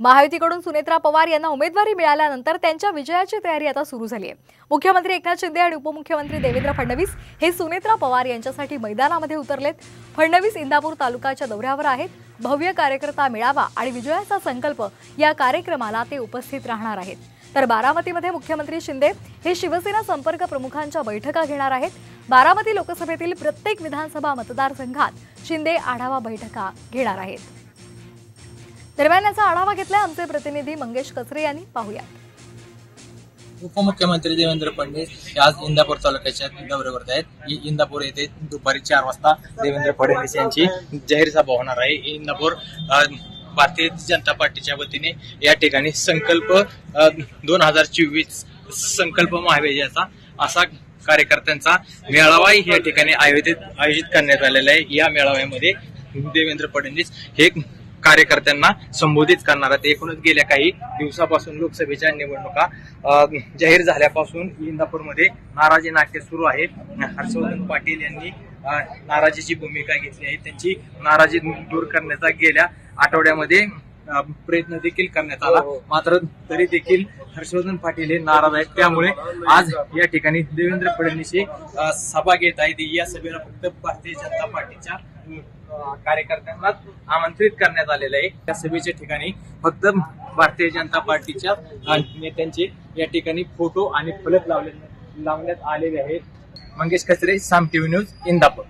महायुतीकडून सुनेत्रा पवार यांना उमेदवारी मिळाल्यानंतर त्यांच्या विजयाची तयारी आता सुरू झाली आहे। मुख्यमंत्री एकनाथ शिंदे आणि उपमुख्यमंत्री देवेंद्र फडणवीस हे सुनेत्रा पवार यांच्यासाठी मैदानामध्ये उतरलेत। फडणवीस इंदापूर तालुक्याच्या दौऱ्यावर आहेत। भव्य कार्यकर्ता मेळावा आणि विजयाचा संकल्प या कार्यक्रमाला ते उपस्थित राहणार आहेत। तर बारामतीमध्ये मुख्यमंत्री शिंदे हे शिवसेना संपर्क प्रमुखांच्या बैठका घेणार आहेत। बारामती लोकसभेतील प्रत्येक विधानसभा मतदारसंघात शिंदे आढावा बैठका घेणार आहेत। दरम्यान याचा आढावा घेतलाय आमचे प्रतिनिधी मंगेश कचरे यांनी। पाहूया। उपमुख्यमंत्री देवेंद्र फडणवीस आज इंदापूर तालुक्याच्या दौऱ्यावर आहेत। इंदापूर येथे दुपारी 4 वाजता देवेंद्र फडणवीस यांची जाहीर सभा होणार आहे। इंदापूर भारतीय जनता पार्टीच्या वतीने या ठिकाणी संकल्प 2024 संकल्प महाविजयाचा असा कार्यकर्त्यांचा मेळावा या ठिकाणी आयोजित करण्यात आलेला आहे। या मेळाव्यामध्ये देवेंद्र फडणवीस हे कार्यकर्त्यांना संबोधित करणार आहेत। एकूणच गेल्या काही दिवसापासून लोकसभेच्या निवडणुका जाहीर झाल्यापासून इंदापूरमध्ये नाराजी नाट्य सुरू आहे। हर्षवर्धन पाटील यांनी नाराजीची भूमिका घेतली आहे। त्यांची नाराजी दूर करण्याचा गेल्या आठवड्यामध्ये प्रयत्न देखील करण्यात आला, मात्र तरी देखील हर्षवर्धन पाटील हे नाराज आहेत। त्यामुळे आज या ठिकाणी देवेंद्र फडणवीस सभा घेत आहेत। या सभेला फक्त भारतीय जनता पार्टीच्या कार्यकर्त्यांना आमंत्रित करण्यात आलेलं आहे। या सभेच्या ठिकाणी फक्त भारतीय जनता पार्टीच्या नेत्यांचे या ठिकाणी फोटो आणि फलक लावण्यात आलेले आहेत। मंगेश कचरे, साम टीव्ही न्यूज, इंदापूर।